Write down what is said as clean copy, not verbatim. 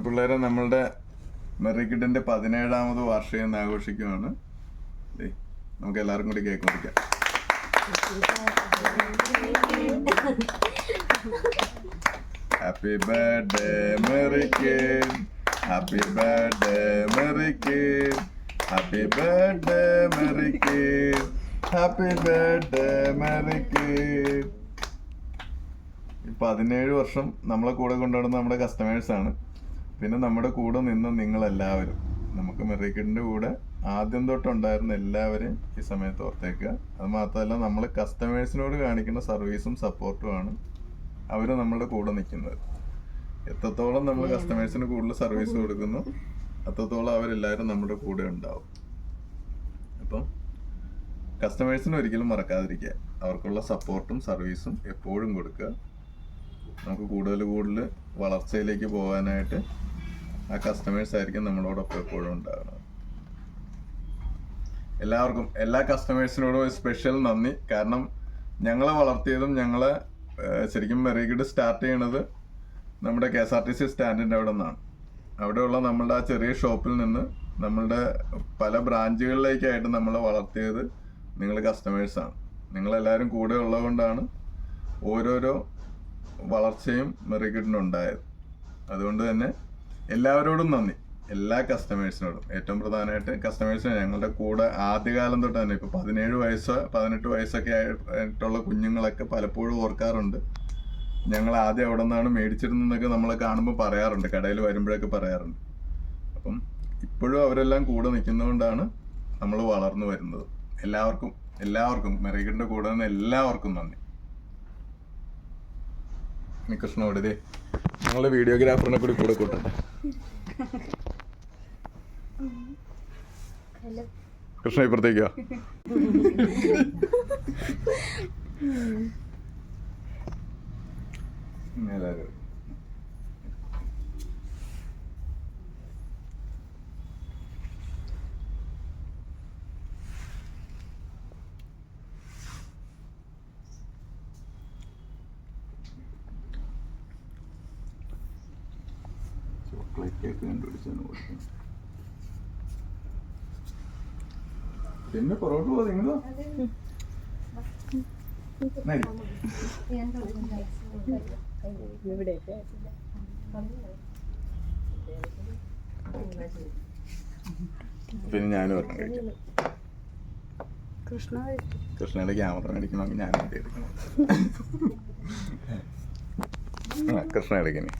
പിള്ളേരെ നമ്മളുടെ മെറിക്കിഡിന്റെ 17ാമത് വാർഷികം ആഘോഷിക്കുകയാണ്. നമുക്ക് എല്ലാവർക്കും കൂടി കേക്ക് മുറിക്കാം. ഹാപ്പി ബർത്ത്ഡേ മെറിക്കിഡ്, ഹാപ്പി ബർത്ത്ഡേ മെറിക്കിഡ്, ഹാപ്പി ബർത്ത്ഡേ മെറിക്കിഡ്, ഹാപ്പി ബർത്ത്ഡേ മെറിക്കിഡ്. 17 വർഷം നമ്മളെ കൂടെ കൊണ്ടുവരുന്ന നമ്മുടെ കസ്റ്റമേഴ്സാണ്. പിന്നെ നമ്മുടെ കൂടെ നിന്ന് നിങ്ങളെല്ലാവരും, നമുക്ക് മെറിക്കിഡിൻ്റെ കൂടെ ആദ്യം തൊട്ടുണ്ടായിരുന്ന എല്ലാവരെയും ഈ സമയത്ത് ഓർത്തേക്കുക. അത് മാത്രമല്ല, നമ്മൾ കസ്റ്റമേഴ്സിനോട് കാണിക്കുന്ന സർവീസും സപ്പോർട്ടുമാണ് അവർ നമ്മളുടെ കൂടെ നിൽക്കുന്നത്. എത്രത്തോളം നമ്മൾ കസ്റ്റമേഴ്സിന് കൂടുതൽ സർവീസ് കൊടുക്കുന്നു, അത്രത്തോളം അവരെല്ലാവരും നമ്മുടെ കൂടെ ഉണ്ടാവും. അപ്പം കസ്റ്റമേഴ്സിന് ഒരിക്കലും മറക്കാതിരിക്കുക. അവർക്കുള്ള സപ്പോർട്ടും സർവീസും എപ്പോഴും കൊടുക്കുക. നമുക്ക് കൂടുതൽ വളർച്ചയിലേക്ക് പോകാനായിട്ട് ആ കസ്റ്റമേഴ്സ് ആയിരിക്കും നമ്മളോടൊപ്പം എപ്പോഴും ഉണ്ടാകുന്നത്. എല്ലാവർക്കും, എല്ലാ കസ്റ്റമേഴ്സിനോടും ഒരു സ്പെഷ്യൽ നന്ദി. കാരണം ഞങ്ങളെ വളർത്തിയതും ഞങ്ങളെ ശരിക്കും മെറിക്കിഡ് സ്റ്റാർട്ട് ചെയ്യണത് നമ്മുടെ KSRTC സ്റ്റാൻഡിൻ്റെ അവിടെ നിന്നാണ്. അവിടെയുള്ള നമ്മളുടെ ആ ചെറിയ ഷോപ്പിൽ നിന്ന് നമ്മളുടെ പല ബ്രാഞ്ചുകളിലേക്കായിട്ട് നമ്മളെ വളർത്തിയത് നിങ്ങൾ കസ്റ്റമേഴ്സാണ്. നിങ്ങളെല്ലാവരും കൂടെ ഉള്ളതുകൊണ്ടാണ് ഓരോരോ വളർച്ചയും മെറിക്കിഡിനുണ്ടായത്. അതുകൊണ്ട് തന്നെ എല്ലാവരോടും നന്ദി, എല്ലാ കസ്റ്റമേഴ്സിനോടും. ഏറ്റവും പ്രധാനമായിട്ട് കസ്റ്റമേഴ്സിന് ഞങ്ങളുടെ കൂടെ ആദ്യകാലം തൊട്ട് തന്നെ, ഇപ്പോൾ 17 വയസ്സ് 18 വയസ്സൊക്കെ ആയിട്ടുള്ള കുഞ്ഞുങ്ങളൊക്കെ പലപ്പോഴും ഓർക്കാറുണ്ട്, ഞങ്ങൾ ആദ്യം അവിടെ നിന്നാണ് മേടിച്ചിരുന്നതെന്നൊക്കെ നമ്മളെ കാണുമ്പോൾ പറയാറുണ്ട്, കടയിൽ വരുമ്പോഴൊക്കെ പറയാറുണ്ട്. അപ്പം ഇപ്പോഴും അവരെല്ലാം കൂടെ നിൽക്കുന്നതുകൊണ്ടാണ് നമ്മൾ വളർന്നു വരുന്നത്. എല്ലാവർക്കും മെറിക്കിഡിൻ്റെ കൂടെ നിന്ന് എല്ലാവർക്കും നന്ദി. കൃഷ്ണനോട് ഇതേ നിങ്ങളുടെ വീഡിയോഗ്രാഫറിനെ കൂടി കൂടെ കൂട്ടട്ടെ. കൃഷ്ണ ഇപ്പുറത്തേക്കോ? എല്ലാവരും ചോക്ലേറ്റ് കേക്ക് കണ്ടുപിടിച്ചാണ് കൊടുക്കുന്നത്. പിന്നെ പുറകോട്ട് പോവാ നിങ്ങളോ? പിന്നെ ഞാനും ഒരെണ്ണം കഴിക്കും. കൃഷ്ണയുടെ ക്യാമറ മേടിക്കണമെങ്കിൽ ഞാൻ ആദ്യം എടുക്കണം. കൃഷ്ണ എടുക്കണേ.